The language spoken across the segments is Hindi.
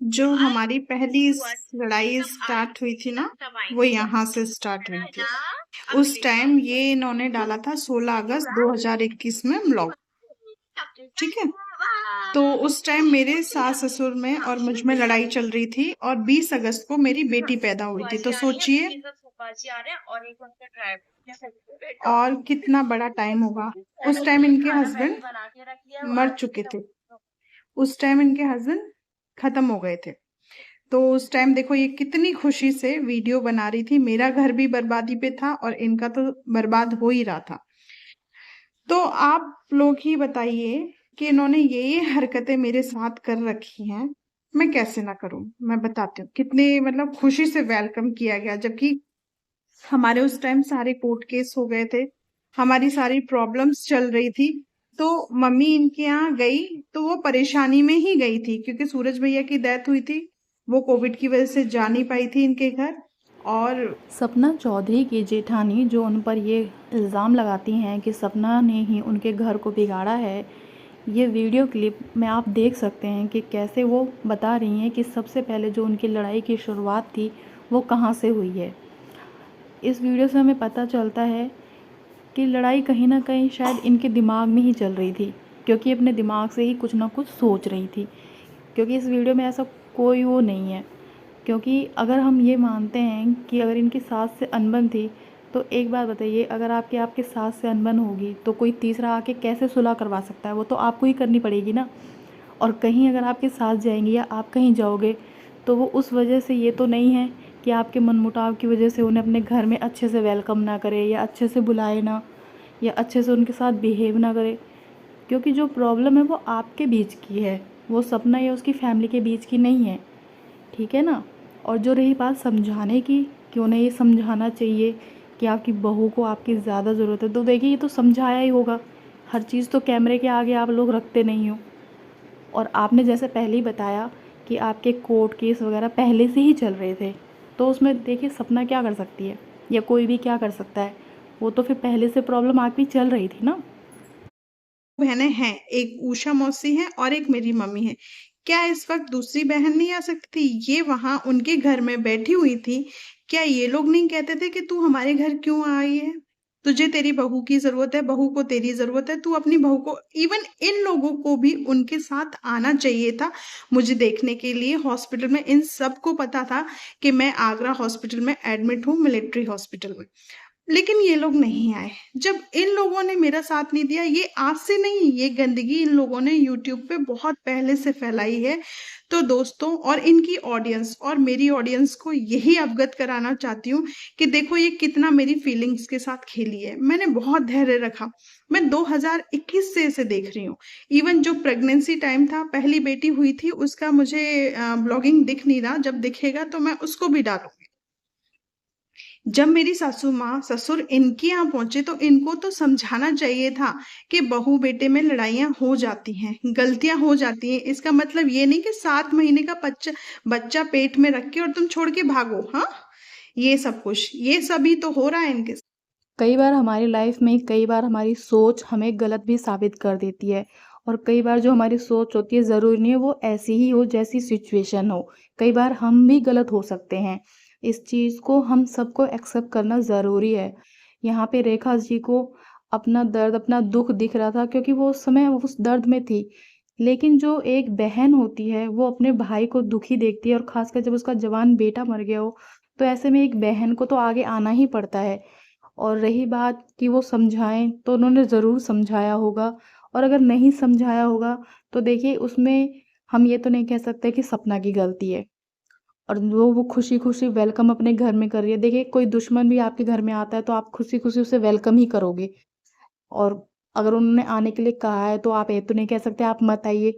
जो हमारी पहली लड़ाई स्टार्ट हुई थी ना, वो यहाँ से स्टार्ट हुई थी। उस टाइम ये इन्होंने डाला था 16 अगस्त 2021 में ब्लॉग, ठीक है। तो उस टाइम मेरे सास ससुर में और मुझ में लड़ाई चल रही थी और 20 अगस्त को मेरी बेटी पैदा हुई थी। तो सोचिए और कितना बड़ा टाइम होगा। उस टाइम इनके हस्बैंड मर चुके थे, उस टाइम इनके हस्बैंड खत्म हो गए थे। तो उस टाइम देखो ये कितनी खुशी से वीडियो बना रही थी। मेरा घर भी बर्बादी पे था और इनका तो बर्बाद हो ही रहा था। तो आप लोग ही बताइए कि इन्होंने ये हरकतें मेरे साथ कर रखी हैं, मैं कैसे ना करूं। मैं बताती हूँ कितने मतलब खुशी से वेलकम किया गया, जबकि हमारे उस टाइम सारे कोर्ट केस हो गए थे, हमारी सारी प्रॉब्लम्स चल रही थी। तो मम्मी इनके यहाँ गई तो वो परेशानी में ही गई थी, क्योंकि सूरज भैया की डेथ हुई थी, वो कोविड की वजह से जा नहीं पाई थी इनके घर। और सपना चौधरी की जेठानी जो उन पर ये इल्ज़ाम लगाती हैं कि सपना ने ही उनके घर को बिगाड़ा है, ये वीडियो क्लिप में आप देख सकते हैं कि कैसे वो बता रही हैं कि सबसे पहले जो उनकी लड़ाई की शुरुआत थी वो कहाँ से हुई है। इस वीडियो से हमें पता चलता है कि लड़ाई कहीं ना कहीं शायद इनके दिमाग में ही चल रही थी, क्योंकि अपने दिमाग से ही कुछ ना कुछ सोच रही थी। क्योंकि इस वीडियो में ऐसा कोई वो नहीं है, क्योंकि अगर हम ये मानते हैं कि अगर इनकी सास से अनबन थी, तो एक बात बताइए, अगर आपके सास से अनबन होगी तो कोई तीसरा आके कैसे सुलह करवा सकता है? वो तो आपको ही करनी पड़ेगी ना। और कहीं अगर आपके सास जाएंगी या आप कहीं जाओगे तो वो उस वजह से ये तो नहीं है कि आपके मनमुटाव की वजह से उन्हें अपने घर में अच्छे से वेलकम ना करे या अच्छे से बुलाए ना या अच्छे से उनके साथ बिहेव ना करे। क्योंकि जो प्रॉब्लम है वो आपके बीच की है, वो सपना या उसकी फैमिली के बीच की नहीं है, ठीक है ना। और जो रही बात समझाने की कि उन्हें ये समझाना चाहिए कि आपकी बहू को आपकी ज़्यादा ज़रूरत है, तो देखिए ये तो समझाया ही होगा। हर चीज़ तो कैमरे के आगे आप लोग रखते नहीं हो। और आपने जैसे पहले ही बताया कि आपके कोर्ट केस वगैरह पहले से ही चल रहे थे, तो उसमें देखिए सपना क्या कर सकती है या कोई भी क्या कर सकता है? वो तो फिर पहले से प्रॉब्लम आपकी चल रही थी ना। बहनें हैं, एक उषा मौसी है और एक मेरी मम्मी है। क्या इस वक्त दूसरी बहन नहीं आ सकती थी? ये वहां उनके घर में बैठी हुई थी। क्या ये लोग नहीं कहते थे कि तू हमारे घर क्यों आई है? तुझे तेरी बहू की जरूरत है, बहू को तेरी जरूरत है, तू अपनी बहू को, इवन इन लोगों को भी उनके साथ आना चाहिए था मुझे देखने के लिए हॉस्पिटल में। इन सबको पता था कि मैं आगरा हॉस्पिटल में एडमिट हूँ, मिलिट्री हॉस्पिटल में, लेकिन ये लोग नहीं आए। जब इन लोगों ने मेरा साथ नहीं दिया, ये आज से नहीं, ये गंदगी इन लोगों ने यूट्यूब पे बहुत पहले से फैलाई है। तो दोस्तों और इनकी ऑडियंस और मेरी ऑडियंस को यही अवगत कराना चाहती हूँ कि देखो ये कितना मेरी फीलिंग्स के साथ खेली है। मैंने बहुत धैर्य रखा, मैं 2021 से इसे देख रही हूँ। इवन जो प्रेगनेंसी टाइम था, पहली बेटी हुई थी, उसका मुझे ब्लॉगिंग दिख नहीं रहा, जब दिखेगा तो मैं उसको भी डालूंगी। जब मेरी सासू माँ ससुर इनके यहाँ पहुंचे तो इनको तो समझाना चाहिए था कि बहू बेटे में लड़ाइयाँ हो जाती हैं, गलतियां हो जाती हैं। इसका मतलब ये नहीं कि 7 महीने का बच्चा बच्चा पेट में रख के और तुम छोड़ के भागो। हाँ, ये सब कुछ, ये सभी तो हो रहा है इनके साथ। कई बार हमारी लाइफ में कई बार हमारी सोच हमें गलत भी साबित कर देती है। और कई बार जो हमारी सोच होती है ज़रूरी नहीं है वो ऐसी ही हो जैसी सिचुएशन हो। कई बार हम भी गलत हो सकते हैं। इस चीज़ को हम सबको एक्सेप्ट करना ज़रूरी है। यहाँ पे रेखा जी को अपना दर्द अपना दुख दिख रहा था, क्योंकि वो उस समय उस दर्द में थी। लेकिन जो एक बहन होती है वो अपने भाई को दुखी देखती है, और ख़ासकर जब उसका जवान बेटा मर गया हो, तो ऐसे में एक बहन को तो आगे आना ही पड़ता है। और रही बात कि वो समझाएँ, तो उन्होंने ज़रूर समझाया होगा। और अगर नहीं समझाया होगा तो देखिए उसमें हम ये तो नहीं कह सकते कि सपना की गलती है। और वो खुशी-खुशी वेलकम अपने घर में कर रही है। देखिए कोई दुश्मन भी आपके घर में आता है तो आप खुशी-खुशी उसे वेलकम ही करोगे। और अगर उन्होंने आने के लिए कहा है तो आप ये तो नहीं कह सकते आप मत आइए।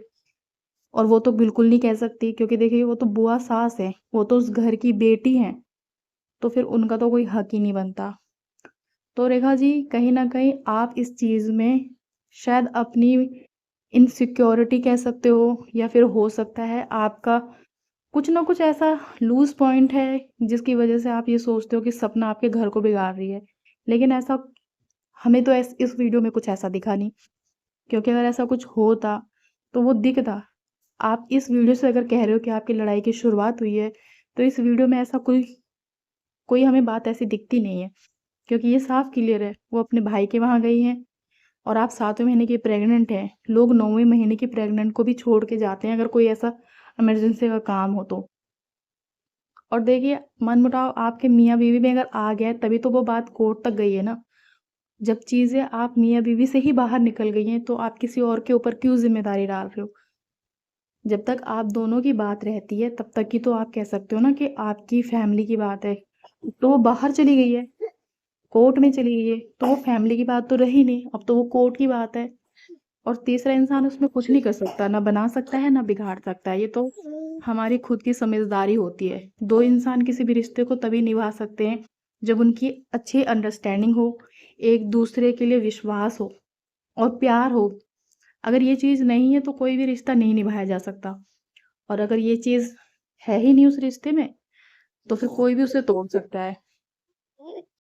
और वो तो बिल्कुल नहीं कह सकती, क्योंकि देखिए वो तो बुआ सास है, वो तो उस घर की बेटी हैं, तो फिर उनका तो कोई हक ही नहीं बनता। तो रेखा जी, कहीं न कहीं आप इस चीज़ में शायद अपनी इनसिक्योरिटी कह सकते हो, या फिर हो सकता है आपका कुछ ना कुछ ऐसा लूज़ पॉइंट है जिसकी वज़ह से आप ये सोचते हो कि सपना आपके घर को बिगाड़ रही है। लेकिन ऐसा हमें तो इस वीडियो में कुछ ऐसा दिखा नहीं, क्योंकि अगर ऐसा कुछ होता तो वो दिखता। आप इस वीडियो से अगर कह रहे हो कि आपकी लड़ाई की शुरुआत हुई है, तो इस वीडियो में ऐसा कोई हमें बात ऐसी दिखती नहीं है, क्योंकि ये साफ क्लियर है, वो अपने भाई के वहाँ गई हैं और आप 7वें महीने की प्रेग्नेंट हैं। लोग 9वें महीने की प्रेग्नेंट को भी छोड़ के जाते हैं अगर कोई ऐसा इमरजेंसी का काम हो तो। और देखिए, मनमुटाव आपके मियाँ बीवी में अगर आ गया है तभी तो वो बात कोर्ट तक गई है ना। जब चीज़ें आप मियाँ बीवी से ही बाहर निकल गई हैं, तो आप किसी और के ऊपर क्यों ज़िम्मेदारी डाल रहे हो? जब तक आप दोनों की बात रहती है तब तक ही तो आप कह सकते हो ना कि आपकी फैमिली की बात है। तो वो बाहर चली गई है, कोर्ट में चली गई है, तो वो फैमिली की बात तो रही नहीं, अब तो वो कोर्ट की बात है। और तीसरा इंसान उसमें कुछ नहीं कर सकता, ना बना सकता है, ना बिगाड़ सकता है। ये तो हमारी खुद की समझदारी होती है। 2 इंसान किसी भी रिश्ते को तभी निभा सकते हैं जब उनकी अच्छी अंडरस्टैंडिंग हो, एक दूसरे के लिए विश्वास हो और प्यार हो। अगर ये चीज़ नहीं है तो कोई भी रिश्ता नहीं निभाया जा सकता। और अगर ये चीज़ है ही नहीं उस रिश्ते में, तो फिर कोई भी उसे तोड़ सकता है।